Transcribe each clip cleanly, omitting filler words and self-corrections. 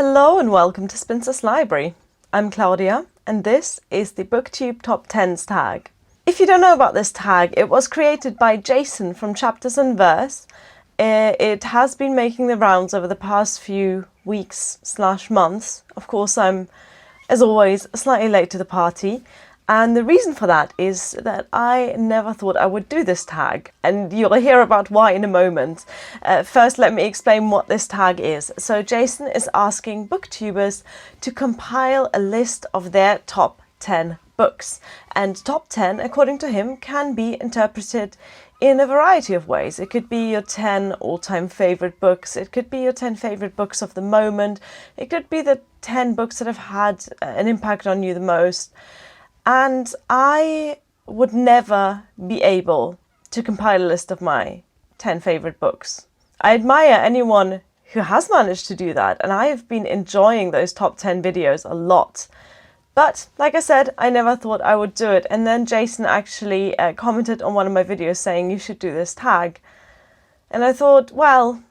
Hello and welcome to Spinster's Library. I'm Claudia and this is the Booktube Top Tens Tag. If you don't know about this tag, it was created by Jason from Chapters and Verse. It has been making the rounds over the past few weeks/months. Of course, I'm, as always, slightly late to the party. And the reason for that is that I never thought I would do this tag, and you'll hear about why in a moment. First, let me explain what this tag is. So Jason is asking booktubers to compile a list of their top 10 books. And top 10, according to him, can be interpreted in a variety of ways. It could be your 10 all-time favorite books. It could be your 10 favorite books of the moment. It could be the 10 books that have had an impact on you the most. And I would never be able to compile a list of my 10 favourite books. I admire anyone who has managed to do that, and I have been enjoying those top 10 videos a lot. But, like I said, I never thought I would do it. And then Jason actually commented on one of my videos saying you should do this tag. And I thought, well,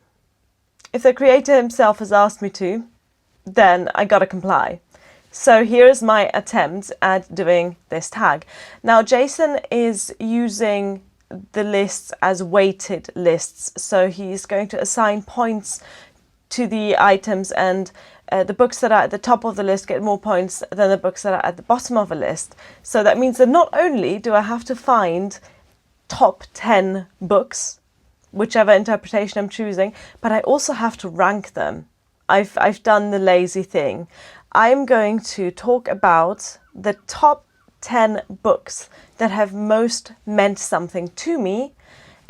if the creator himself has asked me to, then I gotta comply. So here's my attempt at doing this tag. Now Jason is using the lists as weighted lists. So he's going to assign points to the items, and the books that are at the top of the list get more points than the books that are at the bottom of a list. So that means that not only do I have to find top 10 books, whichever interpretation I'm choosing, but I also have to rank them. I've done the lazy thing. I'm going to talk about the top 10 books that have most meant something to me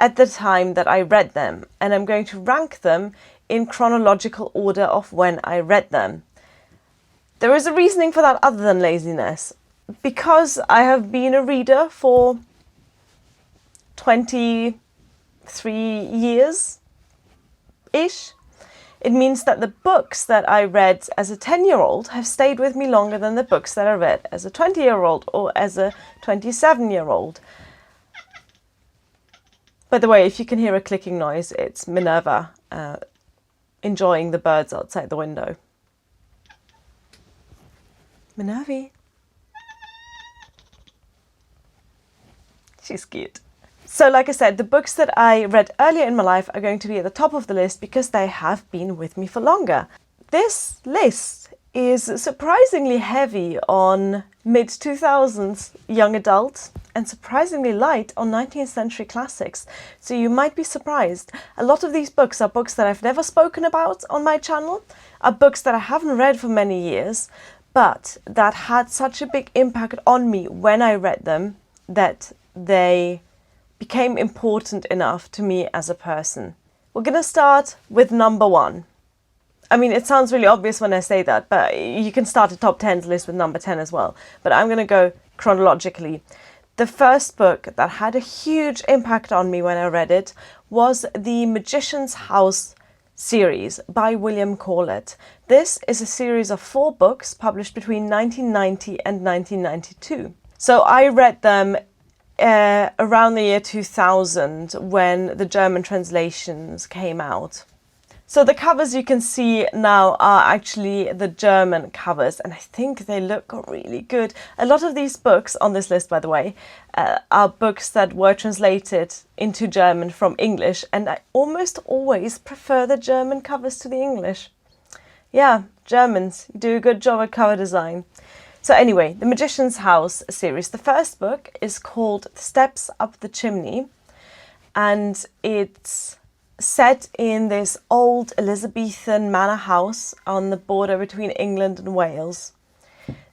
at the time that I read them. And I'm going to rank them in chronological order of when I read them. There is a reasoning for that other than laziness. Because I have been a reader for 23 years-ish, it means that the books that I read as a 10-year-old have stayed with me longer than the books that I read as a 20-year-old or as a 27-year-old. By the way, if you can hear a clicking noise, it's Minerva enjoying the birds outside the window. Minerva. She's cute. So like I said, the books that I read earlier in my life are going to be at the top of the list because they have been with me for longer. This list is surprisingly heavy on mid-2000s young adults and surprisingly light on 19th century classics. So you might be surprised. A lot of these books are books that I've never spoken about on my channel, are books that I haven't read for many years, but that had such a big impact on me when I read them that they became important enough to me as a person. We're gonna start with number 1. I mean, it sounds really obvious when I say that, but you can start a top 10 list with number 10 as well. But I'm gonna go chronologically. The first book that had a huge impact on me when I read it was the Magician's House series by William Corlett. This is a series of 4 books published between 1990 and 1992. So I read them around the year 2000 when the German translations came out. So the covers you can see now are actually the German covers, and I think they look really good. A lot of these books on this list, by the way, are books that were translated into German from English, and I almost always prefer the German covers to the English. Yeah, Germans do a good job at cover design. So anyway, the Magician's House series. The first book is called Steps Up the Chimney, and it's set in this old Elizabethan manor house on the border between England and Wales.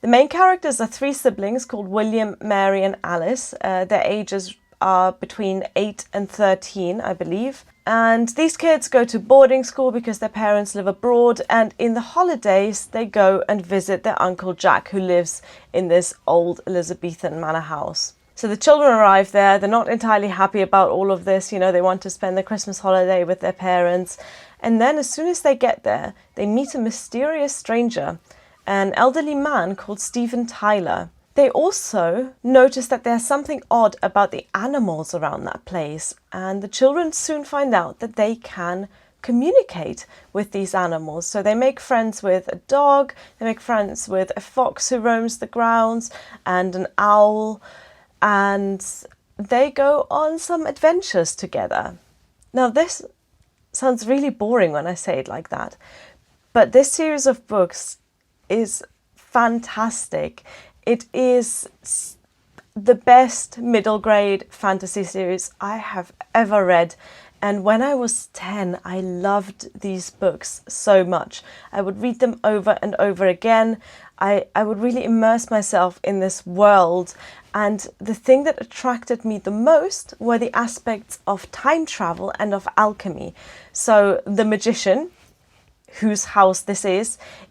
The main characters are 3 siblings called William, Mary and Alice. Their ages are between 8 and 13, I believe. And these kids go to boarding school because their parents live abroad, and in the holidays they go and visit their Uncle Jack, who lives in this old Elizabethan manor house. So the children arrive there, they're not entirely happy about all of this, you know, they want to spend the Christmas holiday with their parents. And then as soon as they get there, they meet a mysterious stranger, an elderly man called Steven Tyler. They also notice that there's something odd about the animals around that place, and the children soon find out that they can communicate with these animals. So they make friends with a dog, they make friends with a fox who roams the grounds and an owl, and they go on some adventures together. Now this sounds really boring when I say it like that, but this series of books is fantastic. It is the best middle grade fantasy series I have ever read. And when I was 10, I loved these books so much. I would read them over and over again. I would really immerse myself in this world. And the thing that attracted me the most were the aspects of time travel and of alchemy. So the magician, whose house this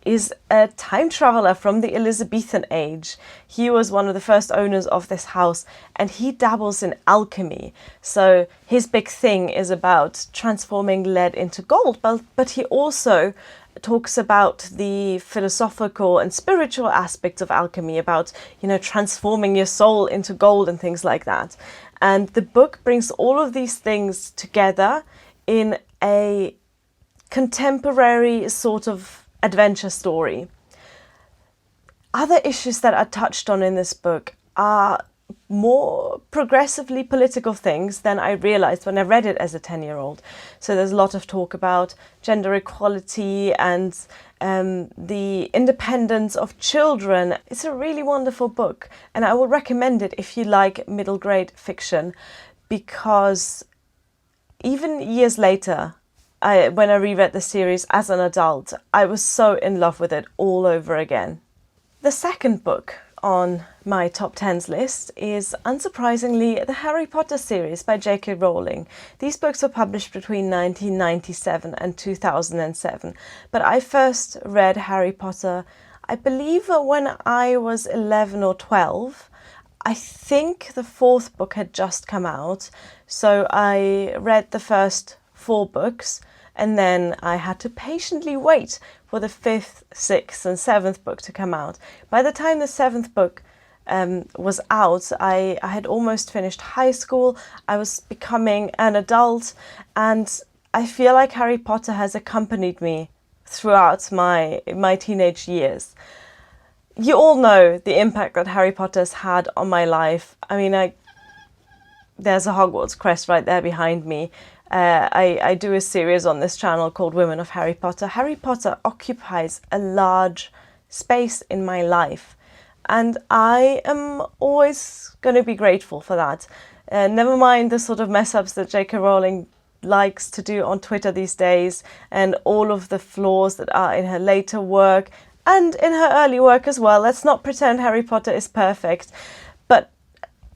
is a time traveler from the Elizabethan age. He was one of the first owners of this house, and he dabbles in alchemy. So his big thing is about transforming lead into gold, but he also talks about the philosophical and spiritual aspects of alchemy, about, transforming your soul into gold and things like that. And the book brings all of these things together in a contemporary sort of adventure story. Other issues that are touched on in this book are more progressively political things than I realized when I read it as a 10-year-old. So there's a lot of talk about gender equality and the independence of children. It's a really wonderful book, and I would recommend it if you like middle grade fiction, because even years later, when I reread the series as an adult, I was so in love with it all over again. The second book on my top 10s list is, unsurprisingly, the Harry Potter series by J.K. Rowling. These books were published between 1997 and 2007, but I first read Harry Potter, I believe, when I was 11 or 12. I think the fourth book had just come out, so I read the first 4 books, and then I had to patiently wait for the 5th, 6th and 7th book to come out. By the time the 7th book was out, I had almost finished high school, I was becoming an adult, and I feel like Harry Potter has accompanied me throughout my teenage years. You all know the impact that Harry Potter has had on my life. I mean, there's a Hogwarts crest right there behind me. I do a series on this channel called Women of Harry Potter. Harry Potter occupies a large space in my life, and I am always going to be grateful for that. Never mind the sort of mess-ups that J.K. Rowling likes to do on Twitter these days, and all of the flaws that are in her later work and in her early work as well. Let's not pretend Harry Potter is perfect. But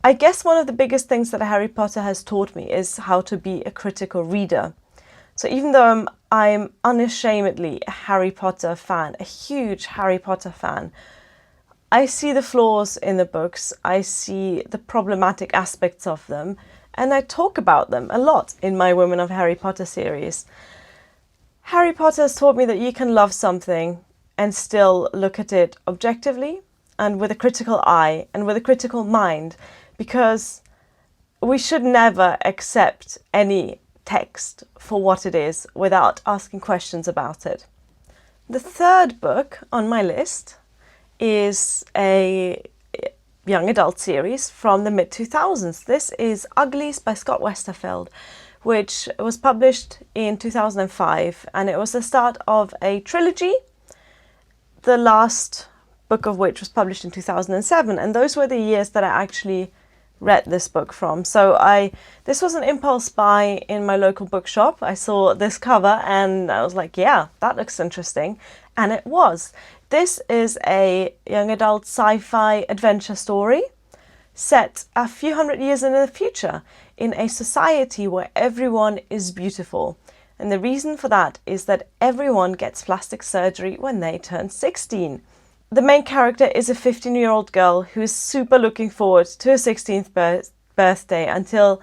I guess one of the biggest things that Harry Potter has taught me is how to be a critical reader. So even though I'm unashamedly a Harry Potter fan, a huge Harry Potter fan, I see the flaws in the books, I see the problematic aspects of them, and I talk about them a lot in my Women of Harry Potter series. Harry Potter has taught me that you can love something and still look at it objectively and with a critical eye and with a critical mind, because we should never accept any text for what it is without asking questions about it. The third book on my list is a young adult series from the mid-2000s. This is Uglies by Scott Westerfeld, which was published in 2005, and it was the start of a trilogy, the last book of which was published in 2007, and those were the years that I actually read this book from. So this was an impulse buy in my local bookshop. I saw this cover and I was like, yeah, that looks interesting. And it was. This is a young adult sci-fi adventure story set a few hundred years in the future in a society where everyone is beautiful. And the reason for that is that everyone gets plastic surgery when they turn 16. The main character is a 15-year-old girl who is super looking forward to her 16th birthday until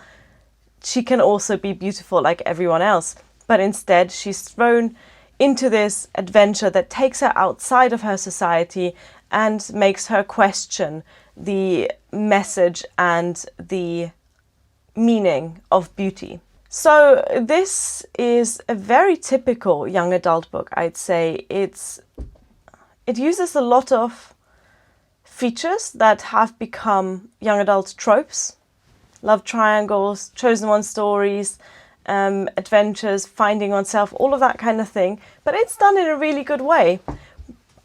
she can also be beautiful like everyone else. But instead, she's thrown into this adventure that takes her outside of her society and makes her question the message and the meaning of beauty. So this is a very typical young adult book, I'd say. It uses a lot of features that have become young adult tropes. Love triangles, chosen one stories, adventures, finding oneself, all of that kind of thing. But it's done in a really good way.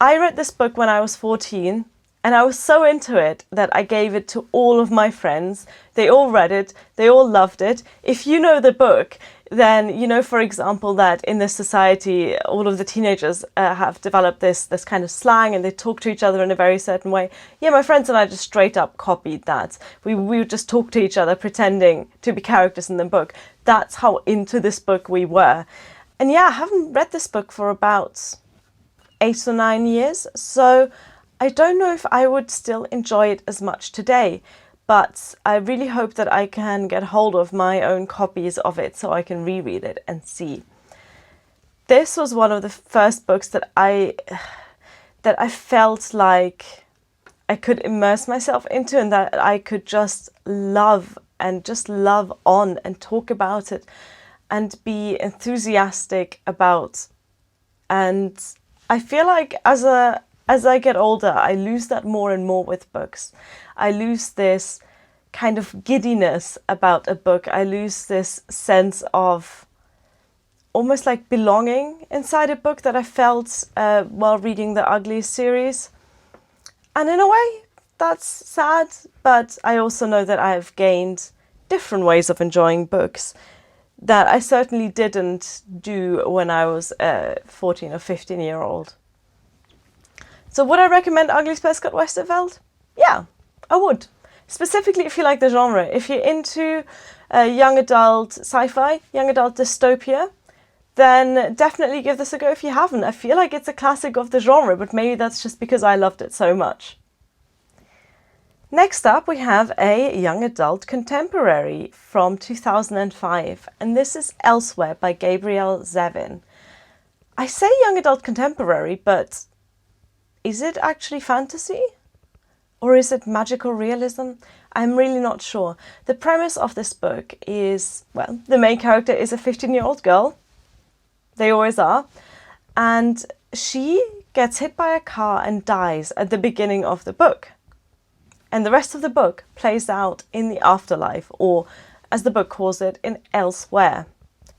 I read this book when I was 14 and I was so into it that I gave it to all of my friends. They all read it. They all loved it. If you know the book, then you know, for example, that in this society, all of the teenagers have developed this kind of slang and they talk to each other in a very certain way. Yeah, my friends and I just straight up copied that. We would just talk to each other pretending to be characters in the book. That's how into this book we were. And yeah, I haven't read this book for about 8 or 9 years, so I don't know if I would still enjoy it as much today, but I really hope that I can get hold of my own copies of it so I can reread it and see. This was one of the first books that I felt like I could immerse myself into and that I could just love on and talk about it and be enthusiastic about. And I feel like as I get older, I lose that more and more with books. I lose this kind of giddiness about a book. I lose this sense of almost like belonging inside a book that I felt while reading the Uglies series. And in a way, that's sad, but I also know that I have gained different ways of enjoying books that I certainly didn't do when I was a 14 or 15-year-old. So would I recommend Uglies by Scott Westerfeld? Yeah, I would. Specifically if you like the genre. If you're into young adult sci-fi, young adult dystopia, then definitely give this a go if you haven't. I feel like it's a classic of the genre, but maybe that's just because I loved it so much. Next up, we have a young adult contemporary from 2005, and this is Elsewhere by Gabrielle Zevin. I say young adult contemporary, but is it actually fantasy? Or is it magical realism? I'm really not sure. The premise of this book is, well, the main character is a 15-year-old girl. They always are. And she gets hit by a car and dies at the beginning of the book. And the rest of the book plays out in the afterlife, or as the book calls it, in Elsewhere.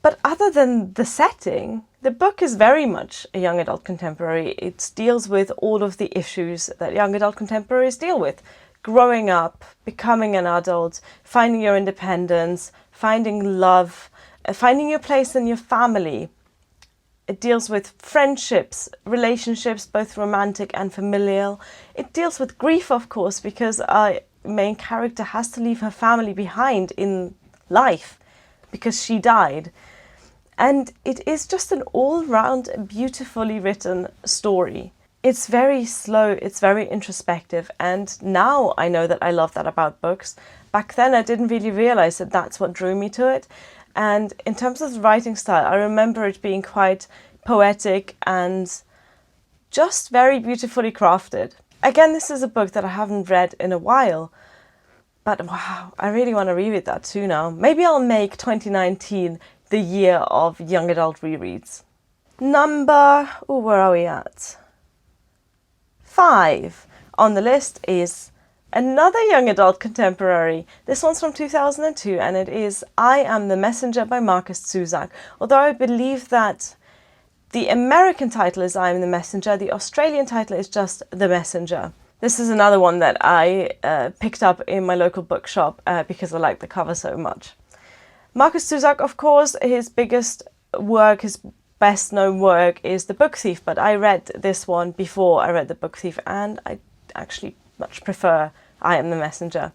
But other than the setting, the book is very much a young adult contemporary. It deals with all of the issues that young adult contemporaries deal with. Growing up, becoming an adult, finding your independence, finding love, finding your place in your family. It deals with friendships, relationships, both romantic and familial. It deals with grief, of course, because our main character has to leave her family behind in life because she died. And it is just an all-round beautifully written story. It's very slow, it's very introspective, and now I know that I love that about books. Back then I didn't really realize that that's what drew me to it. And in terms of the writing style, I remember it being quite poetic and just very beautifully crafted. Again, this is a book that I haven't read in a while, but wow, I really want to reread that too now. Maybe I'll make 2019 the year of young adult rereads. Where are we at? 5 on the list is another young adult contemporary. This one's from 2002 and it is I Am the Messenger by Markus Zusak. Although I believe that the American title is I Am the Messenger, the Australian title is just The Messenger. This is another one that I picked up in my local bookshop because I like the cover so much. Markus Zusak, of course, his biggest work, his best known work is The Book Thief, but I read this one before I read The Book Thief and I actually much prefer I Am the Messenger.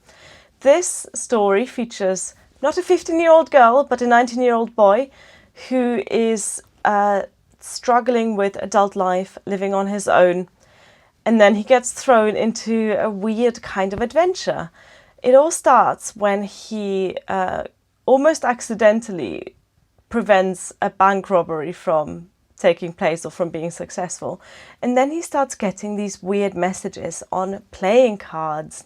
This story features not a 15-year-old girl, but a 19-year-old boy who is struggling with adult life, living on his own, and then he gets thrown into a weird kind of adventure. It all starts when he almost accidentally prevents a bank robbery from taking place or from being successful. And then he starts getting these weird messages on playing cards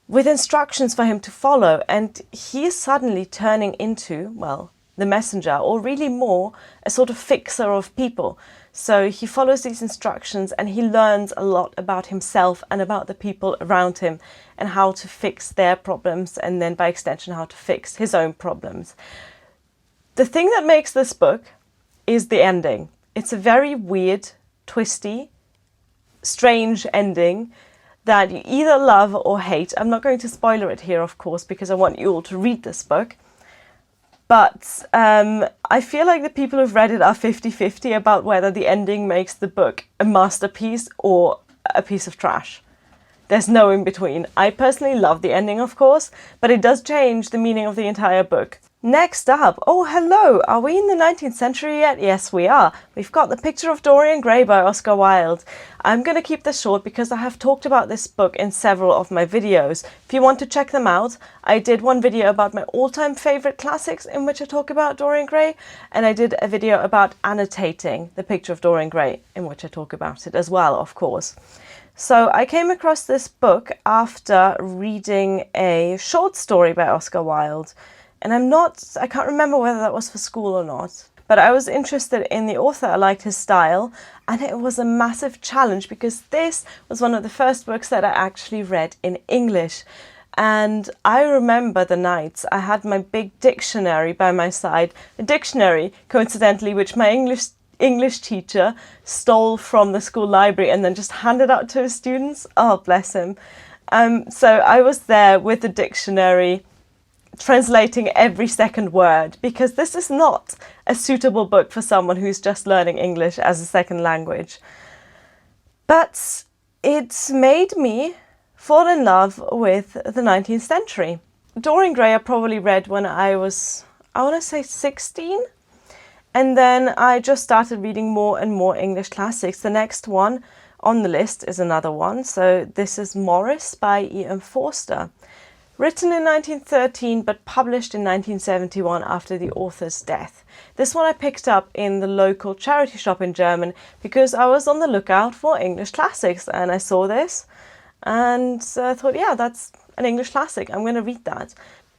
with instructions for him to follow. And he is suddenly turning into, well, the messenger, or really more a sort of fixer of people. So he follows these instructions and he learns a lot about himself and about the people around him and how to fix their problems, and then by extension how to fix his own problems. The thing that makes this book is the ending. It's a very weird, twisty, strange ending that you either love or hate. I'm not going to spoiler it here, of course, because I want you all to read this book. But I feel like the people who've read it are 50-50 about whether the ending makes the book a masterpiece or a piece of trash. There's no in between. I personally love the ending, of course, but it does change the meaning of the entire book. Next up, oh hello, are we in the 19th century yet? Yes, we are. We've got the picture of Dorian Gray by Oscar Wilde. I'm going to keep this short because I have talked about this book in several of my videos. If you want to check them out, I did one video about my all-time favourite classics in which I talk about Dorian Gray, and I did a video about annotating the picture of Dorian Gray in which I talk about it as well, of course. So I came across this book after reading a short story by Oscar Wilde. And I can't remember whether that was for school or not, but I was interested in the author. I liked his style, and it was a massive challenge because this was one of the first books that I actually read in English. And I remember the nights I had my big dictionary by my side, a dictionary, coincidentally, which my English teacher stole from the school library and then just handed out to his students. Oh, bless him. So I was there with the dictionary, translating every second word, because this is not a suitable book for someone who's just learning English as a second language. But it made me fall in love with the 19th century. Dorian Gray I probably read when I was, I want to say 16. And then I just started reading more and more English classics. The next one on the list is another one. So this is Maurice by E.M. Forster. Written in 1913 but published in 1971 after the author's death. This one I picked up in the local charity shop in German because I was on the lookout for English classics, and I saw this and I thought, yeah, that's an English classic, I'm going to read that.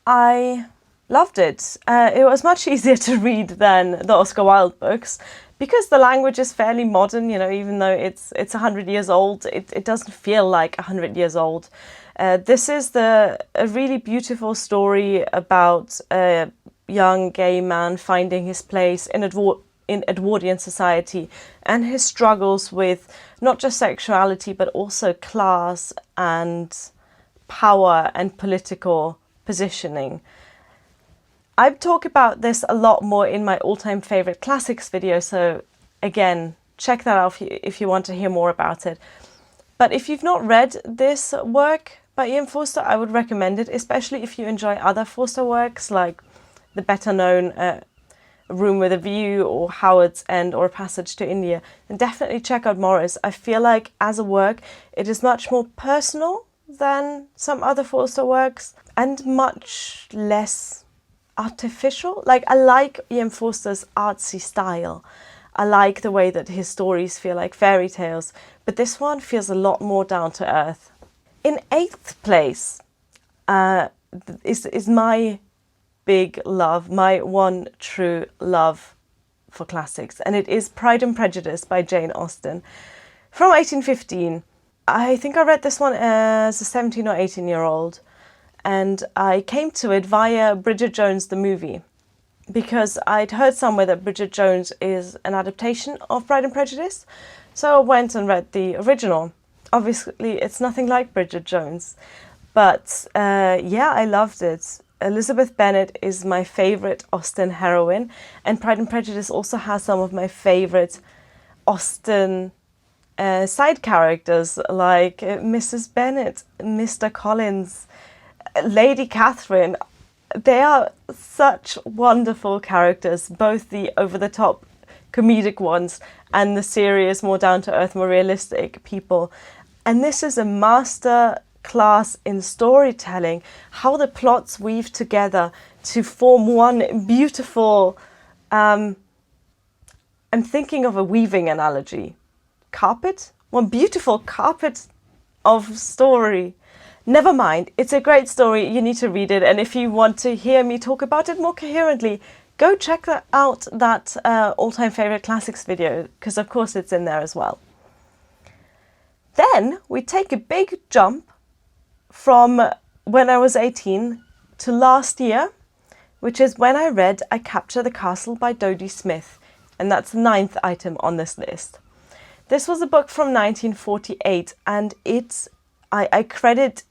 I loved it. It was much easier to read than the Oscar Wilde books because the language is fairly modern, you know, even though it's 100 years old, it doesn't feel like 100 years old. This is a really beautiful story about a young gay man finding his place in Edwardian society and his struggles with not just sexuality but also class and power and political positioning. I talk about this a lot more in my all-time favourite classics video, so again, check that out if you want to hear more about it. But if you've not read this work by E.M. Forster, I would recommend it, especially if you enjoy other Forster works like the better known A Room with a View or Howard's End or A Passage to India. And definitely check out Maurice. I feel like as a work it is much more personal than some other Forster works and much less artificial. Like, I like E.M. Forster's artsy style. I like the way that his stories feel like fairy tales, but this one feels a lot more down to earth. In 8th place is my big love, my one true love for classics, and it is Pride and Prejudice by Jane Austen from 1815. I think I read this one as a 17 or 18-year-old, and I came to it via Bridget Jones the movie, because I'd heard somewhere that Bridget Jones is an adaptation of Pride and Prejudice, so I went and read the original. Obviously, it's nothing like Bridget Jones, but yeah, I loved it. Elizabeth Bennet is my favourite Austen heroine, and Pride and Prejudice also has some of my favourite Austen side characters, like Mrs. Bennet, Mr. Collins, Lady Catherine. They are such wonderful characters, both the over-the-top comedic ones and the serious, more down-to-earth, more realistic people. And this is a master class in storytelling, how the plots weave together to form one beautiful, I'm thinking of a weaving analogy, carpet? One beautiful carpet of story. Never mind, it's a great story, you need to read it, and if you want to hear me talk about it more coherently, go check out that all-time favorite classics video, because of course it's in there as well. Then we take a big jump from when I was 18 to last year, which is when I read I Capture the Castle by Dodie Smith, and that's the 9th item on this list. This was a book from 1948, and I credit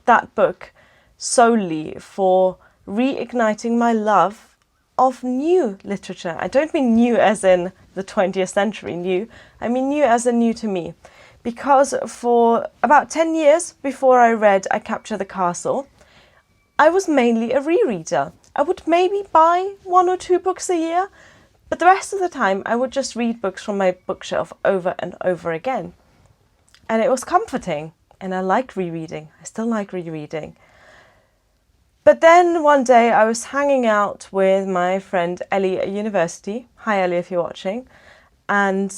that book solely for reigniting my love of new literature. I don't mean new as in the 20th century new, I mean new as in new to me. Because for about 10 years before I read I Capture the Castle, I was mainly a rereader. I would maybe buy 1 or 2 books a year, but the rest of the time I would just read books from my bookshelf over and over again. And it was comforting, and I liked rereading. I still like rereading. But then one day I was hanging out with my friend Ellie at university. Hi Ellie, if you're watching. And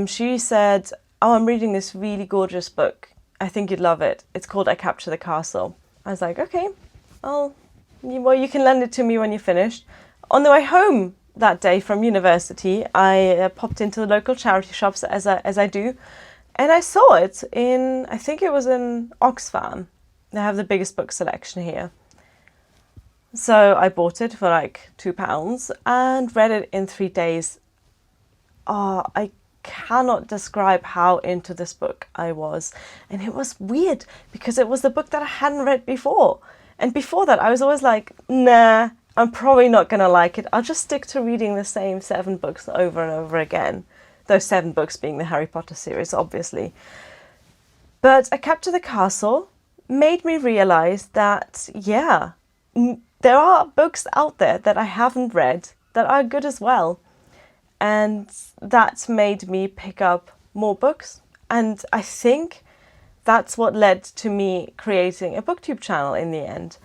she said, "Oh, I'm reading this really gorgeous book. I think you'd love it. It's called I Capture the Castle." I was like, okay, well, you can lend it to me when you're finished. On the way home that day from university, I popped into the local charity shops as I do, and I saw it in, I think it was in Oxfam. They have the biggest book selection here. So I bought it for like £2 and read it in 3 days. Oh, I cannot describe how into this book I was. And it was weird because it was the book that I hadn't read before. And before that I was always like, nah, I'm probably not going to like it. I'll just stick to reading the same 7 books over and over again. Those 7 books being the Harry Potter series, obviously. But I Capture the Castle made me realise that, yeah, there are books out there that I haven't read that are good as well. And that made me pick up more books. And I think that's what led to me creating a Booktube channel in the end.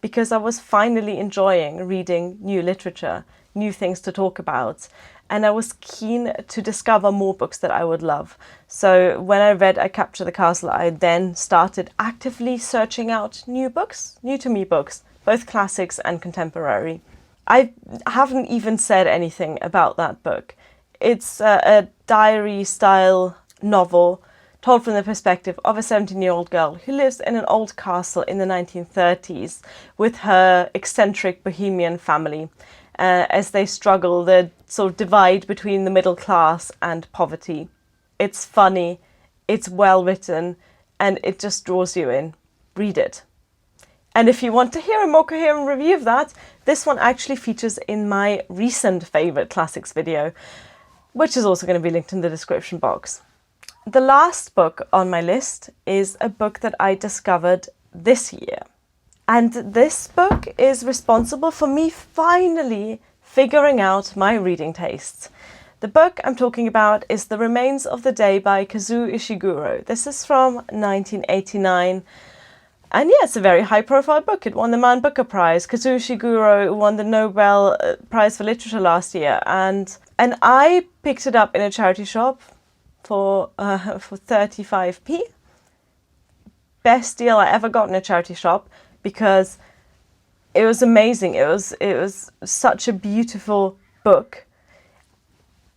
Because I was finally enjoying reading new literature, new things to talk about. And I was keen to discover more books that I would love. So when I read I Capture the Castle, I then started actively searching out new books, new to me books, both classics and contemporary. I haven't even said anything about that book. It's a diary-style novel told from the perspective of a 17-year-old girl who lives in an old castle in the 1930s with her eccentric bohemian family as they struggle the sort of divide between the middle class and poverty. It's funny, it's well written, and it just draws you in. Read it. And if you want to hear a more coherent review of that, this one actually features in my recent favourite classics video, which is also going to be linked in the description box. The last book on my list is a book that I discovered this year. And this book is responsible for me finally figuring out my reading tastes. The book I'm talking about is The Remains of the Day by Kazuo Ishiguro. This is from 1989. And yeah, it's a very high-profile book. It won the Man Booker Prize. Kazuo Ishiguro won the Nobel Prize for Literature last year. And I picked it up in a charity shop for 35p. Best deal I ever got in a charity shop because it was amazing. It was such a beautiful book.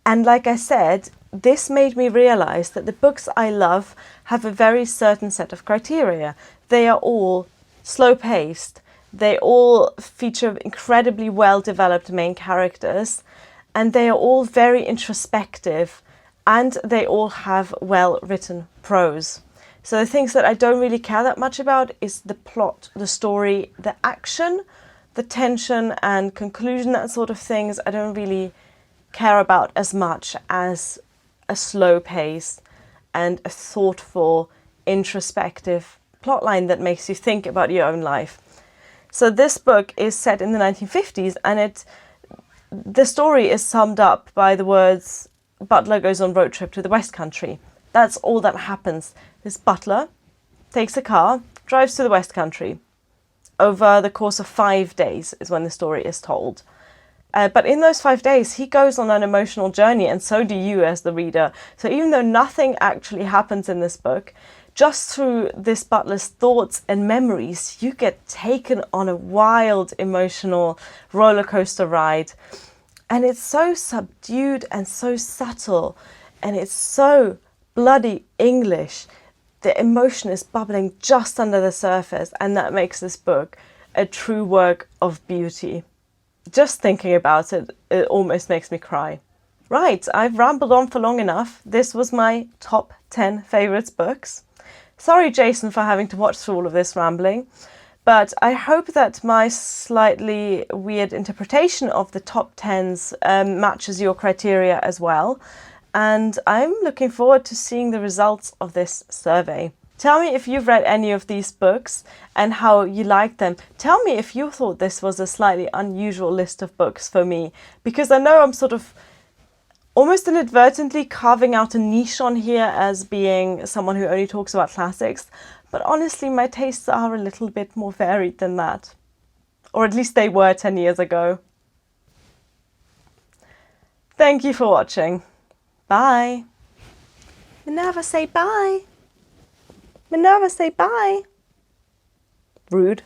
And like I said, this made me realise that the books I love have a very certain set of criteria. They are all slow-paced, they all feature incredibly well-developed main characters, and they are all very introspective, and they all have well-written prose. So the things that I don't really care that much about is the plot, the story, the action, the tension and conclusion, that sort of things. I don't really care about as much as a slow pace and a thoughtful, introspective plotline that makes you think about your own life. So this book is set in the 1950s, and the story is summed up by the words, "Butler goes on road trip to the West Country." That's all that happens. This butler takes a car, drives to the West Country. Over the course of 5 days is when the story is told. But in those 5 days, he goes on an emotional journey, and so do you as the reader. So even though nothing actually happens in this book, just through this butler's thoughts and memories, you get taken on a wild emotional roller coaster ride. And it's so subdued and so subtle, and it's so bloody English. The emotion is bubbling just under the surface, and that makes this book a true work of beauty. Just thinking about it, it almost makes me cry. Right, I've rambled on for long enough. This was my top 10 favourites books. Sorry, Jason, for having to watch through all of this rambling, but I hope that my slightly weird interpretation of the top 10s matches your criteria as well. And I'm looking forward to seeing the results of this survey. Tell me if you've read any of these books and how you liked them. Tell me if you thought this was a slightly unusual list of books for me, because I know I'm sort of almost inadvertently carving out a niche on here as being someone who only talks about classics, but honestly my tastes are a little bit more varied than that. Or at least they were 10 years ago. Thank you for watching. Bye. Minerva, say bye. Minerva, say bye. Rude.